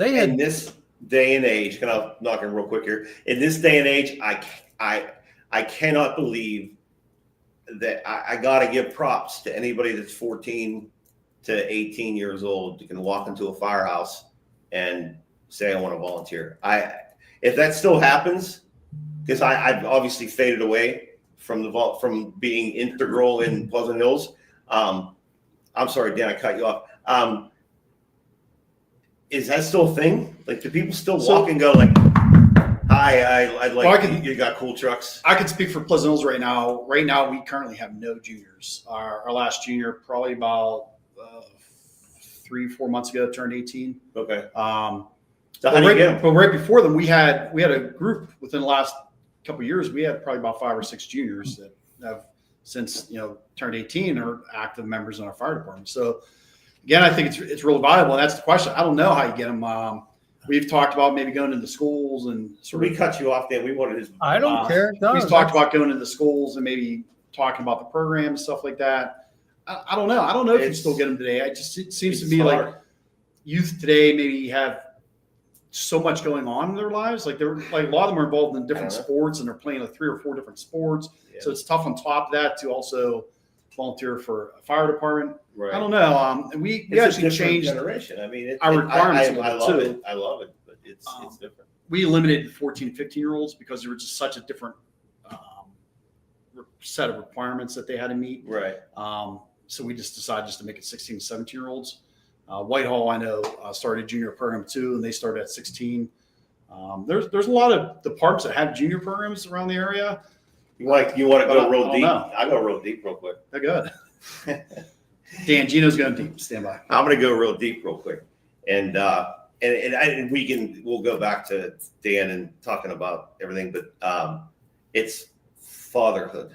Speaker 1: In this day and age, can I knock in real quick here? In this day and age, I cannot believe that I got to give props to anybody that's 14 to 18 years old that can walk into a firehouse and say, I want to volunteer. If that still happens, because I've obviously faded away from being integral in Pleasant Hills. I'm sorry, Dan, I cut you off. Is that still a thing? Like, do people still walk and go like, hi, I'd like, you got cool trucks?
Speaker 2: I can speak for Pleasant Hills right now. Right now, we currently have no juniors. Our last junior, probably about 3-4 months ago, turned 18.
Speaker 1: Okay.
Speaker 2: But right before them, we had a group within the last couple of years. We had probably about 5 or 6 juniors that have since turned 18 are active members in our fire department. So again, I think it's really valuable. And that's the question. I don't know how you get them. We've talked about maybe going into schools and
Speaker 1: So we cut you off there. We wanted his.
Speaker 3: I don't care. No,
Speaker 2: we've talked about going into schools and maybe talking about the program, stuff like that. I don't know. I don't know if you still get them today. It seems to be like youth today maybe have so much going on in their lives. Like they're like a lot of them are involved in different sports and they're playing like 3 or 4 different sports. Yeah. So it's tough on top of that to also volunteer for a fire department.
Speaker 1: Right.
Speaker 2: I don't know. And we actually changed
Speaker 1: generation. I mean,
Speaker 2: our requirements.
Speaker 1: I love it. I love it, but it's different.
Speaker 2: We eliminated 14 and 15-year-olds because there was just such a different set of requirements that they had to meet.
Speaker 1: Right.
Speaker 2: So we just decided just to make it 16 to 17-year-olds. Whitehall, I know, started a junior program too, and they started at 16. There's a lot of departments that have junior programs around the area.
Speaker 1: You want to go real deep? I'll go real deep real quick.
Speaker 2: They're good. Dan, Geno's going deep. Stand by.
Speaker 1: I'm going to go real deep real quick, and we'll go back to Dan and talking about everything, but it's fatherhood,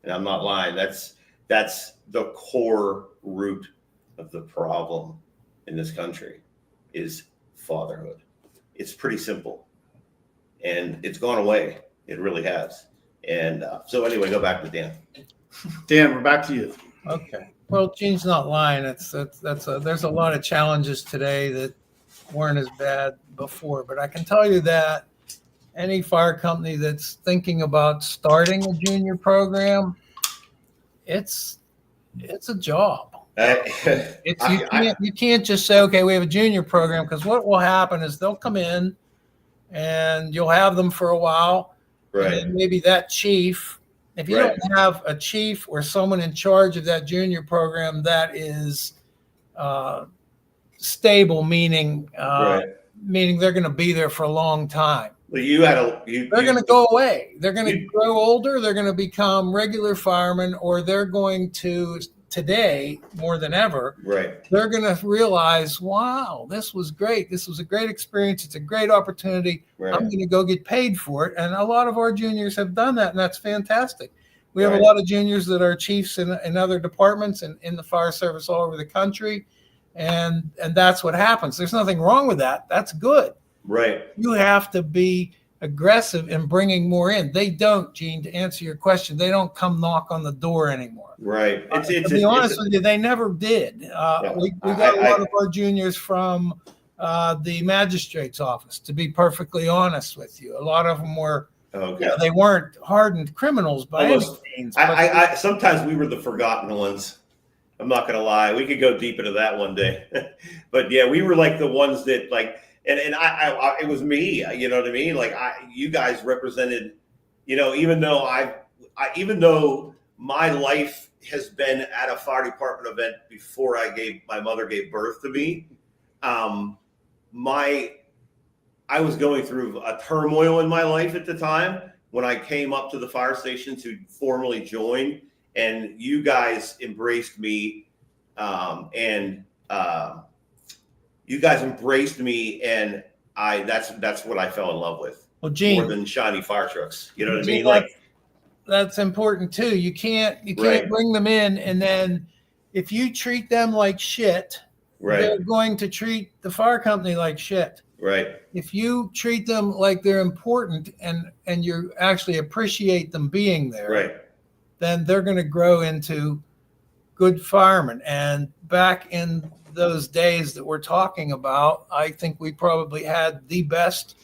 Speaker 1: and I'm not lying. That's the core root of the problem in this country is fatherhood. It's pretty simple, and it's gone away. It really has. And so anyway, go back to Dan.
Speaker 2: Dan, we're back to you.
Speaker 3: Okay. Well, Gene's not lying. There's a lot of challenges today that weren't as bad before, but I can tell you that any fire company that's thinking about starting a junior program, it's a job. You can't just say, okay, we have a junior program, because what will happen is they'll come in and you'll have them for a while.
Speaker 1: Right.
Speaker 3: And maybe that chief, if you don't have a chief or someone in charge of that junior program that is stable, meaning they're going to be there for a long time.
Speaker 1: Well, they're
Speaker 3: going to go away. They're going to grow older. They're going to become regular firemen, or they're going to, today more than ever, they're going to realize, wow, this was great. This was a great experience. It's a great opportunity. I'm going to go get paid for it. And a lot of our juniors have done that, and that's fantastic. We have a lot of juniors that are chiefs in other departments and in the fire service all over the country. And that's what happens. There's nothing wrong with that. That's good. Right. You have to be aggressive in bringing more in. They don't, Gene, to answer your question, they don't come knock on the door anymore.
Speaker 1: Right.
Speaker 3: To be honest with you, they never did. We got a lot of our juniors from the magistrate's office, to be perfectly honest with you. A lot of them were, they weren't hardened criminals by any means.
Speaker 1: Sometimes we were the forgotten ones. I'm not going to lie. We could go deep into that one day. But yeah, we were like the ones that like, and it was me, you know what I mean? Like you guys represented, even though my life has been at a fire department event before my mother gave birth to me, I was going through a turmoil in my life at the time when I came up to the fire station to formally join, and you guys embraced me, and that's what I fell in love with.
Speaker 3: Well, Gene,
Speaker 1: more than shiny fire trucks. You know what I mean? Like
Speaker 3: that's important too. You can't bring them in, and then if you treat them like shit, they're going to treat the fire company like shit. Right. If you treat them like they're important and you actually appreciate them being there, then they're going to grow into good firemen. And back in those days that we're talking about, I think we probably had the best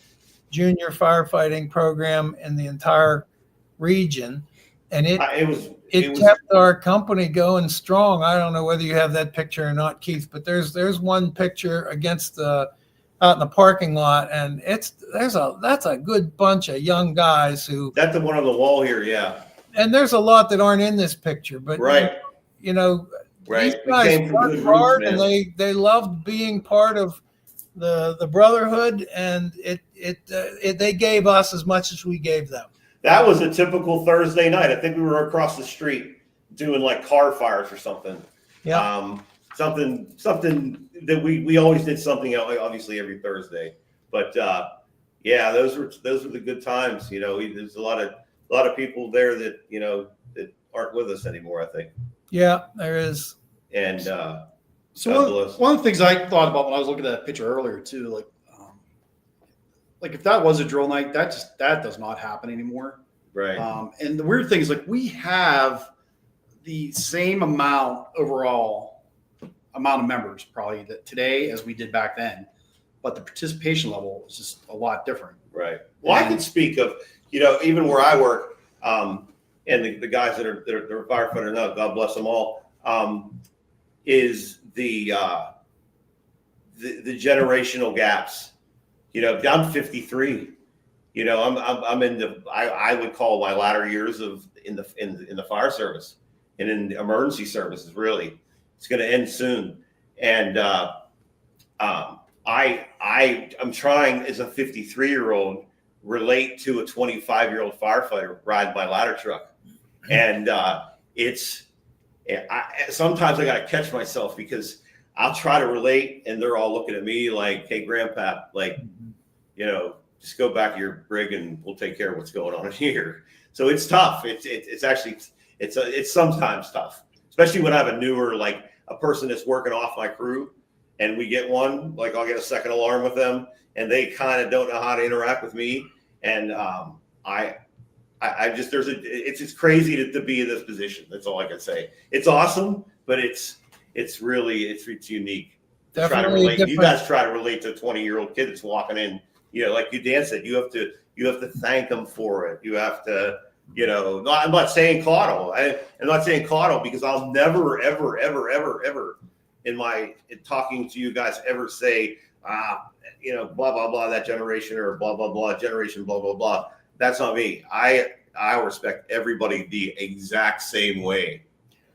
Speaker 3: junior firefighting program in the entire region, and it kept our company going strong. I don't know whether you have that picture or not, Keith, but there's one picture out in the parking lot, and that's a good bunch of young guys who.
Speaker 1: That's the one on the wall here, yeah.
Speaker 3: And there's a lot that aren't in this picture, but these guys worked hard, and they loved being part of the brotherhood, and they gave us as much as we gave them.
Speaker 1: That was a typical Thursday night. I think we were across the street doing like car fires or something. Yeah. Something that we always did something obviously every Thursday. But those were the good times. There's a lot of people there that that aren't with us anymore, I think.
Speaker 3: Yeah, there is.
Speaker 1: And
Speaker 2: So
Speaker 1: God bless.
Speaker 2: one of the things I thought about when I was looking at that picture earlier too, like if that was a drill night, that does not happen anymore.
Speaker 1: Right.
Speaker 2: And the weird thing is, like, we have the same overall amount of members probably that today as we did back then, but the participation level is just a lot different.
Speaker 1: Right. Well, I can speak of, even where I work, and the guys that are firefighter now, God bless them all, is the generational gaps. I'm 53. I'm in I would call my latter years in the fire service and in emergency services. Really, it's going to end soon, and I'm trying as a 53-year-old relate to a 25-year-old firefighter riding my ladder truck, and sometimes I got to catch myself because I'll try to relate, and they're all looking at me like, "Hey, Grandpa, just go back to your rig and we'll take care of what's going on here." So it's tough. It's actually sometimes tough, especially when I have a newer, like a person that's working off my crew, and we get one, like I'll get a second alarm with them, and they kind of don't know how to interact with me, and it's just crazy to be in this position. That's all I can say. It's awesome, but it's unique.
Speaker 3: Definitely
Speaker 1: You guys try to relate to a 20-year-old kid that's walking in. Like Dan said, you have to thank them for it. You have to, I'm not saying coddle. I'm not saying coddle because I'll never, ever, ever, ever, ever in talking to you guys ever say, blah, blah, blah, that generation, or blah, blah, blah, generation, blah, blah, blah. That's not me. I respect everybody the exact same way.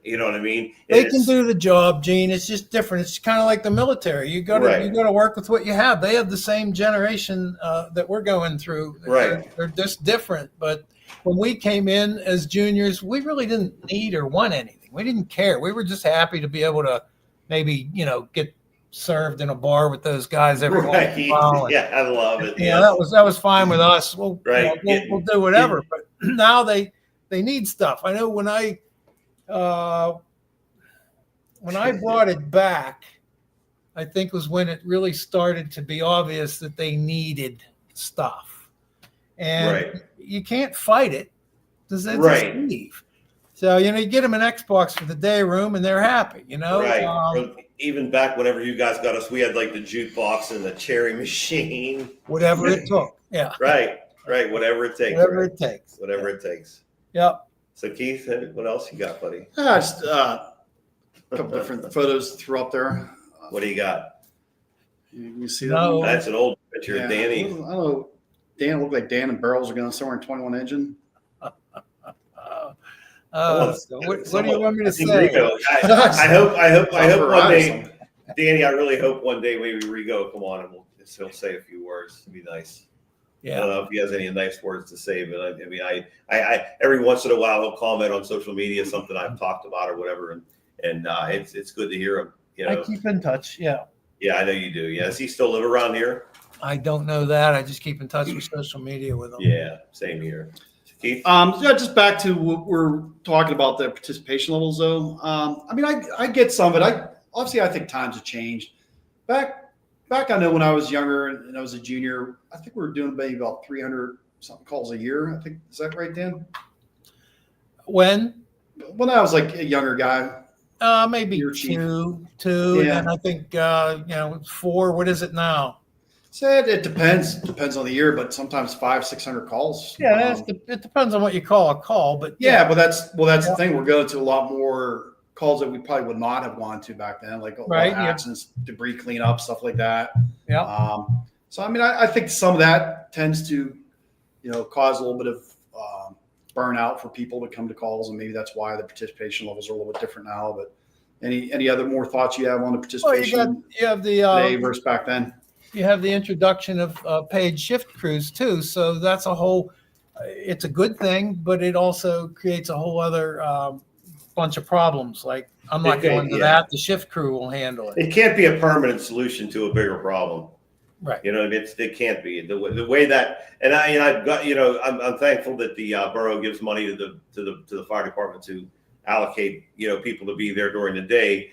Speaker 1: You know what I mean?
Speaker 3: They can do the job, Gene. It's just different. It's kind of like the military. You got to work with what you have. They have the same generation that we're going through.
Speaker 1: Right.
Speaker 3: They're just different. But when we came in as juniors, we really didn't need or want anything. We didn't care. We were just happy to be able to maybe, get served in a bar with those guys every once in a while.
Speaker 1: Yeah, I love it.
Speaker 3: Yeah, that was fine with us. We'll do whatever. But now they need stuff. I know when I brought it back, I think was when it really started to be obvious that they needed stuff, and you can't fight it because they just leave. So you get them an Xbox for the day room and they're happy.
Speaker 1: Right. Even back whenever you guys got us, we had like the jukebox and the cherry machine.
Speaker 3: Whatever it took. Yeah.
Speaker 1: Right. Whatever it takes. Whatever it takes.
Speaker 3: Yep.
Speaker 1: So Keith, what else you got, buddy?
Speaker 2: Just a couple different photos to throw up there.
Speaker 1: What do you got?
Speaker 2: You see that?
Speaker 3: No.
Speaker 1: That's an old picture of Danny.
Speaker 2: I don't know. Dan looked like Dan and Barrels are going somewhere in 21 engine.
Speaker 3: What do you want me to say?
Speaker 1: I hope one day, Danny. I really hope one day maybe Rigo come on and he'll say a few words. It'd be nice.
Speaker 3: Yeah.
Speaker 1: I don't know if he has any nice words to say, but I every once in a while he'll comment on social media something I've talked about or whatever, and it's good to hear him.
Speaker 3: I keep in touch. Yeah.
Speaker 1: Yeah, I know you do. Yeah, does he still live around here?
Speaker 3: I don't know that. I just keep in touch with social media with him.
Speaker 1: Yeah, same here. Keith?
Speaker 2: Just back to what we're talking about, the participation levels, though. I get some of it. I think times have changed. Back, I know when I was younger and I was a junior, I think we were doing maybe about 300 something calls a year. I think, is that right, Dan?
Speaker 3: When
Speaker 2: I was like a younger guy.
Speaker 3: Maybe two.
Speaker 2: Yeah.
Speaker 3: And I think 4. What is it now?
Speaker 2: So it depends. Depends on the year, but sometimes 500-600 calls.
Speaker 3: Yeah, it depends on what you call a call, but
Speaker 2: but that's the thing. We're going to a lot more calls that we probably would not have gone to back then, like accidents, debris cleanup, stuff like that.
Speaker 3: Yeah.
Speaker 2: So I think some of that tends to, cause a little bit of burnout for people to come to calls, and maybe that's why the participation levels are a little bit different now. But any other more thoughts you have on the participation?
Speaker 3: Well, you have the
Speaker 2: today versus back then.
Speaker 3: You have the introduction of paid shift crews too, so that's it's a good thing, but it also creates a whole other bunch of problems. Like I'm not going to that; the shift crew will handle it.
Speaker 1: It can't be a permanent solution to a bigger problem,
Speaker 3: right?
Speaker 1: It can't be the way that. And I've got I'm thankful that the borough gives money to the fire department to allocate people to be there during the day.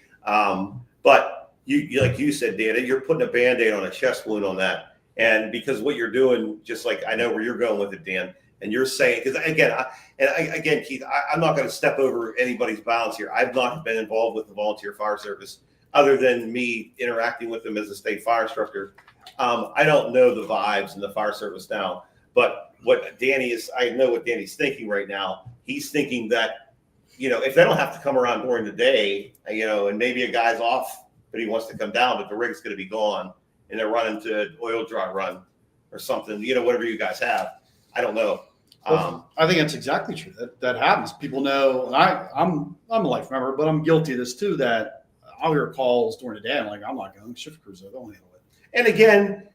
Speaker 1: But like you said, Dan, you're putting a Band-Aid on a chest wound on that. And because what you're doing, just like I know where you're going with it, Dan, and you're saying, because again, Keith, I'm not going to step over anybody's bounds here. I've not been involved with the volunteer fire service other than me interacting with them as a state fire instructor. I don't know the vibes in the fire service now, but I know what Danny's thinking right now. He's thinking that, if they don't have to come around during the day, and maybe a guy's off, but he wants to come down, but the rig's going to be gone and they're running to oil dry run or something, whatever you guys have. I don't know.
Speaker 2: I think that's exactly true. That happens. People know, and I'm a life member, but I'm guilty of this too, that I'll hear calls during the day. I'm like, I'm not going. Shift crews, they'll handle it.
Speaker 1: And again,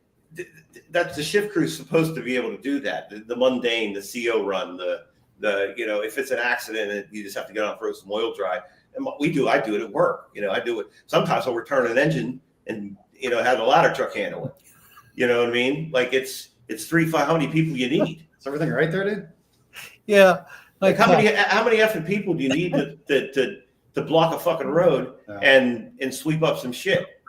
Speaker 1: that's the shift crew's supposed to be able to do that. The mundane, the CO run, the if it's an accident and you just have to get on and throw some oil dry. And what I do it at work. I do it. Sometimes I'll return an engine and, have the ladder truck handle it. You know what I mean? Like it's 3-5, how many people you need?
Speaker 2: Is everything right there, dude?
Speaker 3: Yeah.
Speaker 1: Like how many effing people do you need to block a fucking road and sweep up some shit?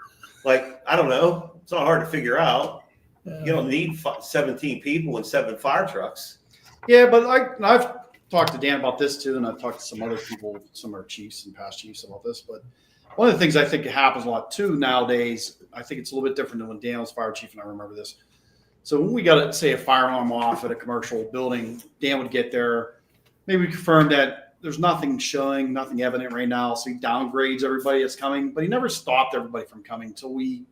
Speaker 1: Like, I don't know. It's not hard to figure out. You don't need 17 people and 7 fire trucks.
Speaker 2: Yeah, but I've talked to Dan about this too, and I've talked to some other people, some of our chiefs and past chiefs about this. But one of the things I think happens a lot too nowadays, I think it's a little bit different than when Dan was fire chief, and I remember this. So when we got, say, a fire alarm off at a commercial building, Dan would get there, maybe confirm that there's nothing showing, nothing evident right now. So he downgrades everybody that's coming, but he never stopped everybody from coming until we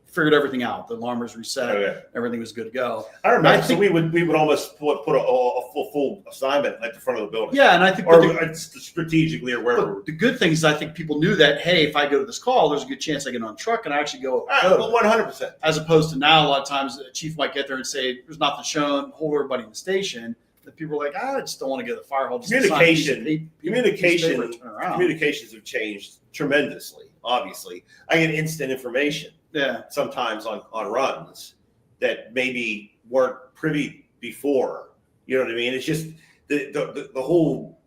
Speaker 2: figured everything out. The alarm was reset, everything was good to go.
Speaker 1: I remember. So we would almost put a full assignment at the front of the building.
Speaker 2: Yeah, and I think
Speaker 1: strategically or wherever.
Speaker 2: The good thing is I think people knew that, hey, if I go to this call, there's a good chance I get on a truck and I actually go.
Speaker 1: 100%.
Speaker 2: As opposed to now, a lot of times a chief might get there and say, there's nothing shown, hold everybody in the station. The people are like, I just don't want to go to the fire hall. Communications have changed tremendously, obviously. I get instant information. Yeah, sometimes on runs that maybe weren't privy before. You know what I mean? It's just the whole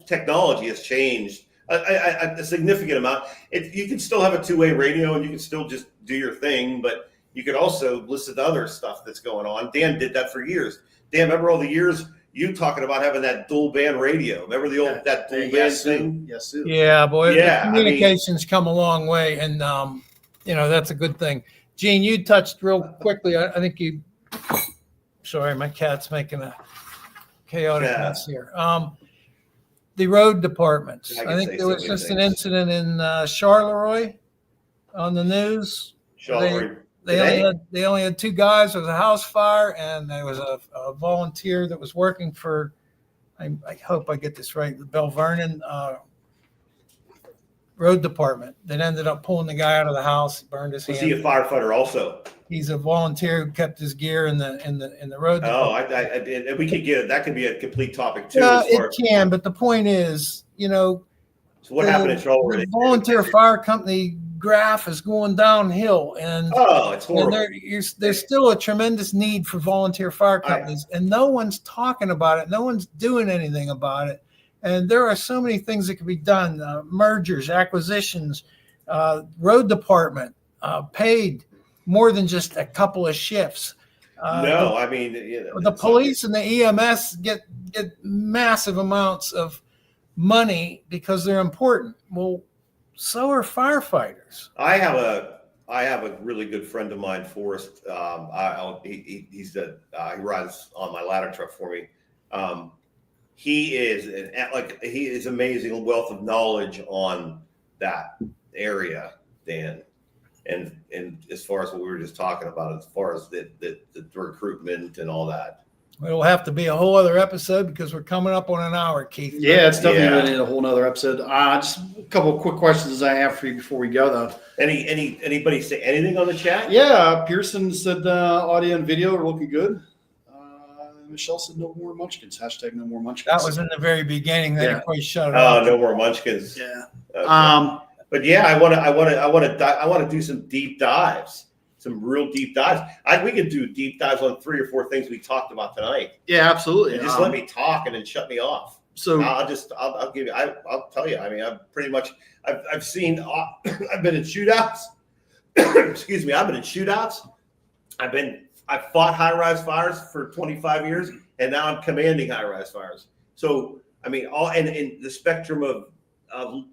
Speaker 2: technology has changed a significant amount. You can still have a two-way radio and you can still just do your thing, but you could also listen to other stuff that's going on. Dan did that for years. Dan, remember all the years you talking about having that dual band radio? Remember the old that dual band thing? Yes, sir.
Speaker 3: Yeah, boy. Yeah, communications come a long way, and that's a good thing. Gene, you touched real quickly. I think you. Sorry, my cat's making a chaotic mess here. The road departments. I think there was just an incident in Charleroi on the news.
Speaker 1: Charleroi.
Speaker 3: They only had 2 guys. There was a house fire, and there was a volunteer that was working for, I hope I get this right, the Bell Vernon road department that ended up pulling the guy out of the house. He burned his hand.
Speaker 1: Was he a firefighter also?
Speaker 3: He's a volunteer who kept his gear in the road department.
Speaker 1: Oh, we could get that could be a complete topic too.
Speaker 3: Yeah, it can, but the point is,
Speaker 1: So what happened in Charleroi?
Speaker 3: The volunteer fire company graph is going downhill, and
Speaker 1: it's horrible.
Speaker 3: And there's still a tremendous need for volunteer fire companies, and no one's talking about it. No one's doing anything about it. And there are so many things that can be done: mergers, acquisitions, road department paid more than just a couple of shifts.
Speaker 1: The
Speaker 3: police and the EMS get massive amounts of money because they're important. Well, so are firefighters.
Speaker 1: I have a really good friend of mine, Forrest. He rides on my ladder truck for me. He is amazing wealth of knowledge on that area, Dan. And as far as what we were just talking about, as far as the recruitment and all that.
Speaker 3: It'll have to be a whole other episode because we're coming up on an hour, Keith.
Speaker 2: Yeah, it's definitely a whole nother episode. Just a couple of quick questions I have for you before we go, though.
Speaker 1: Anybody say anything on the chat?
Speaker 2: Yeah, Pearson said audio and video are looking good. Michelle said no more munchkins. # no more munchkins.
Speaker 3: That was in the very beginning. Then it quite shut it off.
Speaker 1: No more munchkins.
Speaker 2: Yeah.
Speaker 1: Okay. But yeah, I want to do some deep dives. Some real deep dives. We could do deep dives on 3 or 4 things we talked about tonight.
Speaker 2: Yeah, absolutely.
Speaker 1: And just let me talk and then shut me off.
Speaker 2: So
Speaker 1: I'll give you, I'll tell you, I mean, I've seen, I've been in shootouts. Excuse me. I've been in shootouts. I've fought high-rise fires for 25 years, and now I'm commanding high-rise fires. So, I mean, and the spectrum of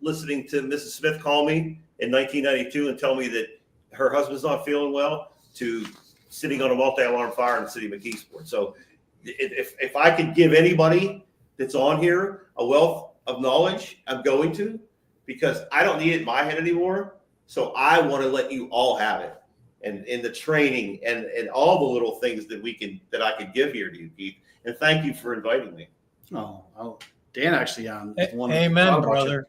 Speaker 1: listening to Mrs. Smith call me in 1992 and tell me that her husband's not feeling well, to sitting on a multi-alarm fire in the city of McKeesport. So if I could give anybody that's on here a wealth of knowledge, I'm going to, because I don't need it in my head anymore. So I want to let you all have it. And in the training and all the little things that I could give here to you, Keith. And thank you for inviting me.
Speaker 2: Oh, Dan actually on one.
Speaker 3: Amen, brother.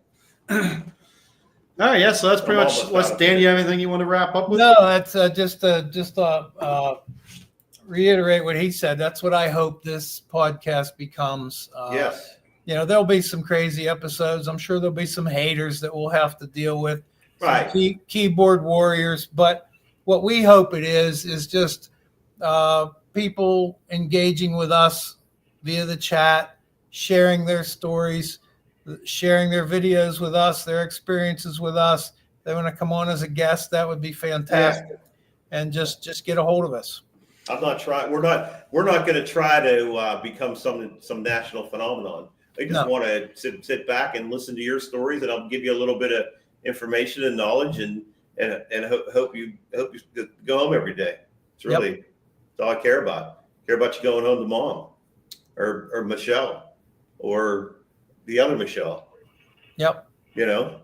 Speaker 2: All right, yeah. So that's pretty much. Dan, you have anything you want to wrap up with?
Speaker 3: No, that's just reiterate what he said. That's what I hope this podcast becomes.
Speaker 1: Yes.
Speaker 3: You know, there'll be some crazy episodes. I'm sure there'll be some haters that we'll have to deal with.
Speaker 1: Right.
Speaker 3: Keyboard warriors. But what we hope it is just people engaging with us via the chat, sharing their stories, sharing their videos with us, their experiences with us. They want to come on as a guest. That would be fantastic. Yeah. And just get a hold of us.
Speaker 1: I'm not trying. We're not going to try to become some national phenomenon. I just want to sit back and listen to your stories, and I'll give you a little bit of information and knowledge, and hope you go home every day. It's really it's all I care about. Care about you going home to mom, or Michelle, or the other Michelle.
Speaker 3: Yep.
Speaker 1: You know.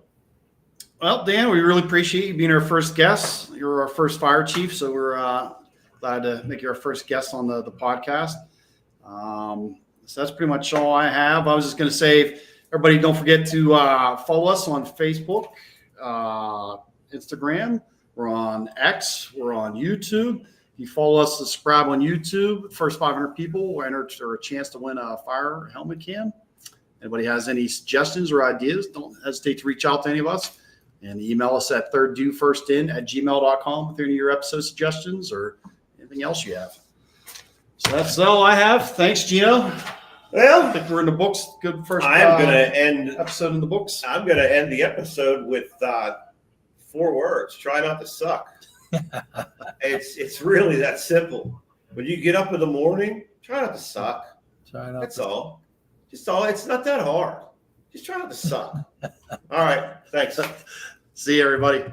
Speaker 2: Well, Dan, we really appreciate you being our first guest. You're our first fire chief, so we're glad to make you our first guest on the podcast. So that's pretty much all I have. I was just going to say, everybody, don't forget to follow us on Facebook, Instagram. We're on X. We're on YouTube. If you follow us, subscribe on YouTube. First 500 people will enter for a chance to win a fire helmet cam. Anybody has any suggestions or ideas, don't hesitate to reach out to any of us. And email us at thirdduefirstin@gmail.com with any of your episode suggestions or anything else you have. So that's all I have. Thanks, Geno.
Speaker 1: Well,
Speaker 2: I think we're in the books. Good first
Speaker 1: I'm going to end
Speaker 2: episode in the books.
Speaker 1: I'm going to end the episode with 4 words. Try not to suck. It's really that simple. When you get up in the morning, try not to suck. That's all. Just all. It's not that hard. Just try not to suck. All right. Thanks.
Speaker 2: See you, everybody.